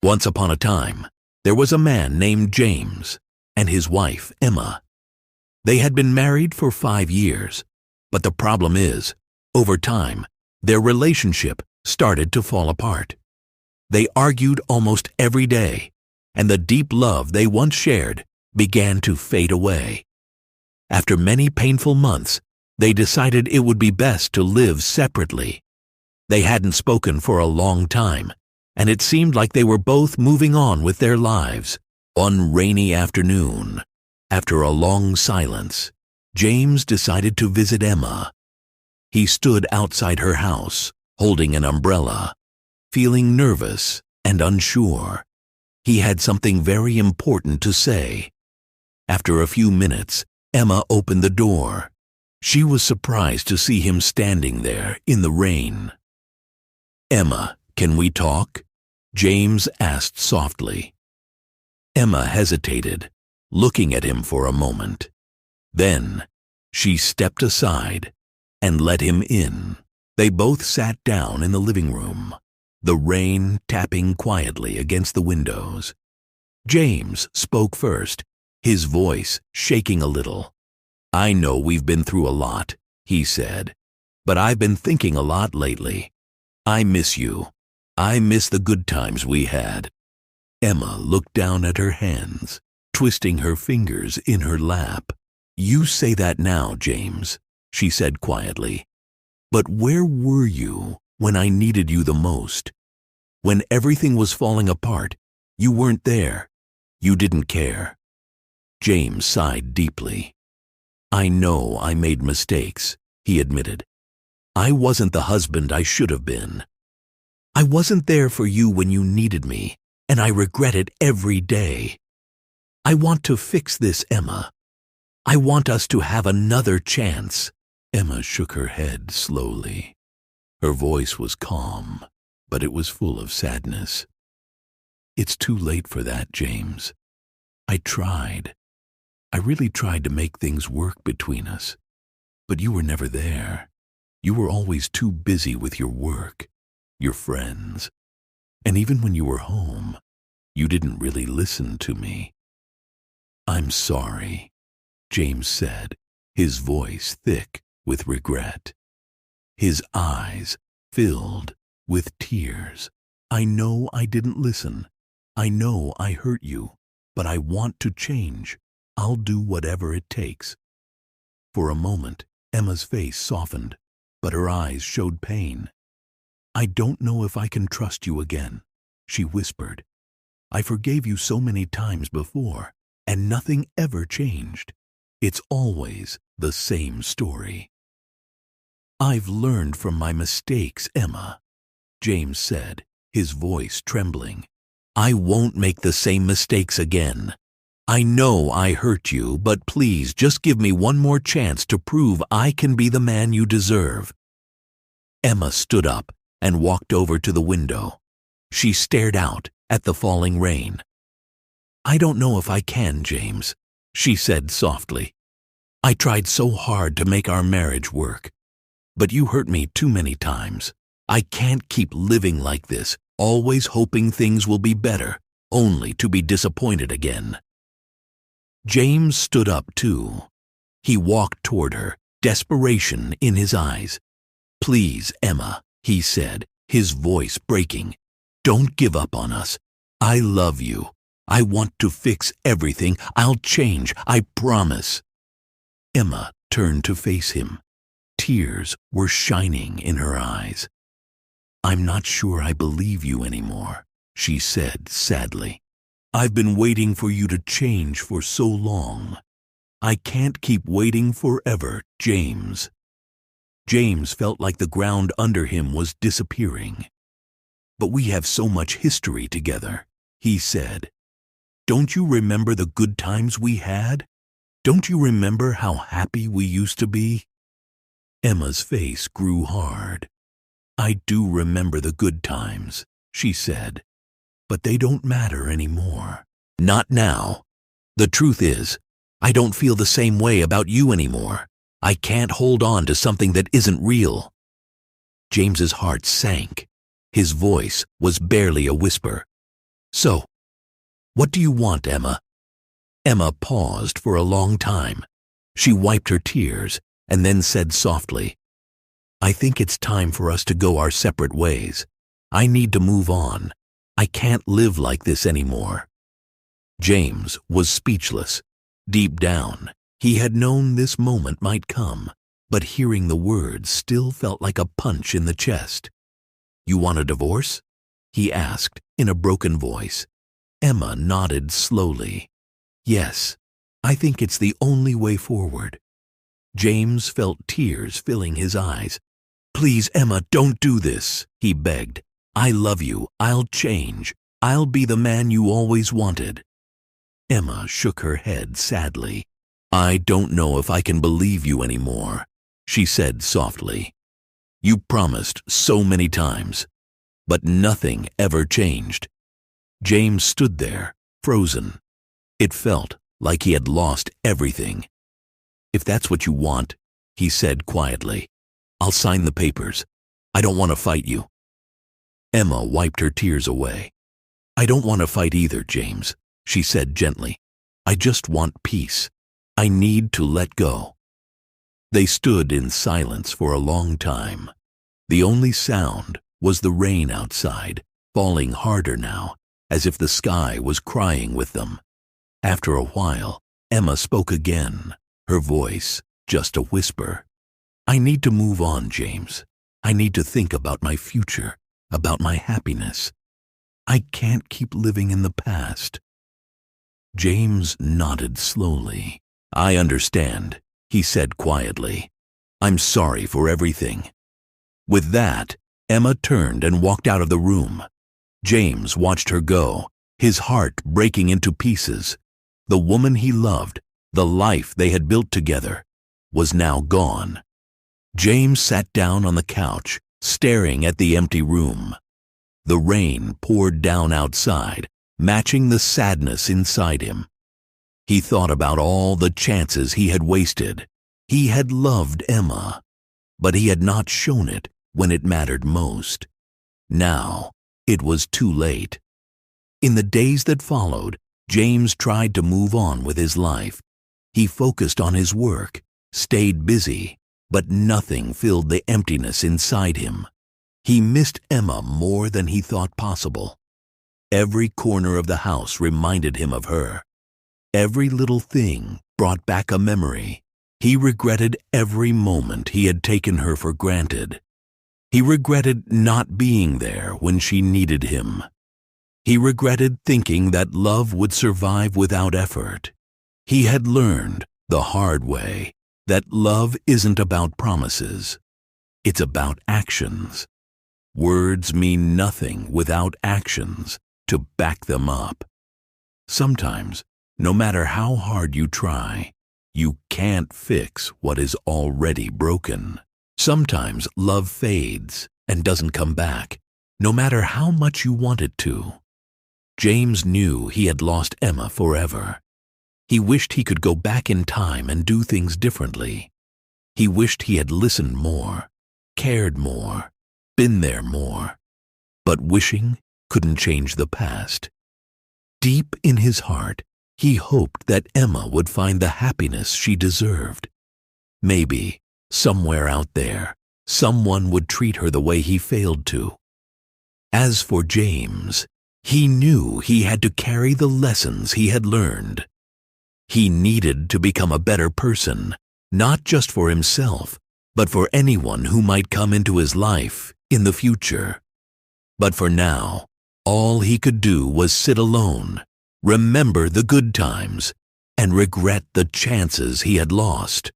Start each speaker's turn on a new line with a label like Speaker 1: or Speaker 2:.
Speaker 1: Once upon a time, there was a man named James and his wife, Emma. They had been married for 5 years, but the problem is, over time, their relationship started to fall apart. They argued almost every day, and the deep love they once shared began to fade away. After many painful months, they decided it would be best to live separately. They hadn't spoken for a long time, and it seemed like they were both moving on with their lives. One rainy afternoon, after a long silence, James decided to visit Emma. He stood outside her house, holding an umbrella, feeling nervous and unsure. He had something very important to say. After a few minutes, Emma opened the door. She was surprised to see him standing there in the rain. "Emma, can we talk?" James asked softly. Emma hesitated, looking at him for a moment. Then she stepped aside and let him in. They both sat down in the living room, the rain tapping quietly against the windows. James spoke first, his voice shaking a little. "I know we've been through a lot," he said, "but I've been thinking a lot lately. I miss you. I miss the good times we had." Emma looked down at her hands, twisting her fingers in her lap. "You say that now, James," she said quietly. "But where were you when I needed you the most? When everything was falling apart, you weren't there. You didn't care." James sighed deeply. "I know I made mistakes," he admitted. "I wasn't the husband I should have been. I wasn't there for you when you needed me, and I regret it every day. I want to fix this, Emma. I want us to have another chance." Emma shook her head slowly. Her voice was calm, but it was full of sadness. "It's too late for that, James. I tried. I really tried to make things work between us. But you were never there. You were always too busy with your work, your friends. And even when you were home, you didn't really listen to me." "I'm sorry," James said, his voice thick with regret. His eyes filled with tears. "I know I didn't listen. I know I hurt you, but I want to change. I'll do whatever it takes." For a moment, Emma's face softened, but her eyes showed pain. "I don't know if I can trust you again," she whispered. "I forgave you so many times before, and nothing ever changed. It's always the same story." "I've learned from my mistakes, Emma," James said, his voice trembling. "I won't make the same mistakes again. I know I hurt you, but please just give me one more chance to prove I can be the man you deserve." Emma stood up and walked over to the window. She stared out at the falling rain. "I don't know if I can, James," she said softly. "I tried so hard to make our marriage work, but you hurt me too many times. I can't keep living like this, always hoping things will be better, only to be disappointed again." James stood up too. He walked toward her, desperation in his eyes. "Please, Emma," he said, his voice breaking. "Don't give up on us. I love you. I want to fix everything. I'll change, I promise." Emma turned to face him. Tears were shining in her eyes. "I'm not sure I believe you anymore," she said sadly. "I've been waiting for you to change for so long. I can't keep waiting forever, James." James felt like the ground under him was disappearing. "But we have so much history together," he said. "Don't you remember the good times we had? Don't you remember how happy we used to be?" Emma's face grew hard. "I do remember the good times," she said, "but they don't matter anymore. Not now. The truth is, I don't feel the same way about you anymore. I can't hold on to something that isn't real." James's heart sank. His voice was barely a whisper. "So, what do you want, Emma?" Emma paused for a long time. She wiped her tears and then said softly, "I think it's time for us to go our separate ways. I need to move on. I can't live like this anymore." James was speechless. Deep down, he had known this moment might come, but hearing the words still felt like a punch in the chest. "You want a divorce?" he asked in a broken voice. Emma nodded slowly. "Yes, I think it's the only way forward." James felt tears filling his eyes. "Please, Emma, don't do this," he begged. "I love you. I'll change. I'll be the man you always wanted." Emma shook her head sadly. "I don't know if I can believe you anymore," she said softly. "You promised so many times, but nothing ever changed." James stood there, frozen. It felt like he had lost everything. "If that's what you want," he said quietly, "I'll sign the papers. I don't want to fight you." Emma wiped her tears away. "I don't want to fight either, James," she said gently. "I just want peace. I need to let go." They stood in silence for a long time. The only sound was the rain outside, falling harder now, as if the sky was crying with them. After a while, Emma spoke again, her voice just a whisper. "I need to move on, James. I need to think about my future, about my happiness. I can't keep living in the past." James nodded slowly. "I understand," he said quietly. "I'm sorry for everything." With that, Emma turned and walked out of the room. James watched her go, his heart breaking into pieces. The woman he loved, the life they had built together, was now gone. James sat down on the couch, staring at the empty room. The rain poured down outside, matching the sadness inside him. He thought about all the chances he had wasted. He had loved Emma, but he had not shown it when it mattered most. Now, it was too late. In the days that followed, James tried to move on with his life. He focused on his work, stayed busy, but nothing filled the emptiness inside him. He missed Emma more than he thought possible. Every corner of the house reminded him of her. Every little thing brought back a memory. He regretted every moment he had taken her for granted. He regretted not being there when she needed him. He regretted thinking that love would survive without effort. He had learned the hard way that love isn't about promises. It's about actions. Words mean nothing without actions to back them up. Sometimes, no matter how hard you try, you can't fix what is already broken. Sometimes love fades and doesn't come back, no matter how much you want it to. James knew he had lost Emma forever. He wished he could go back in time and do things differently. He wished he had listened more, cared more, been there more. But wishing couldn't change the past. Deep in his heart, he hoped that Emma would find the happiness she deserved. Maybe, somewhere out there, someone would treat her the way he failed to. As for James, he knew he had to carry the lessons he had learned. He needed to become a better person, not just for himself, but for anyone who might come into his life in the future. But for now, all he could do was sit alone, remember the good times, and regret the chances he had lost.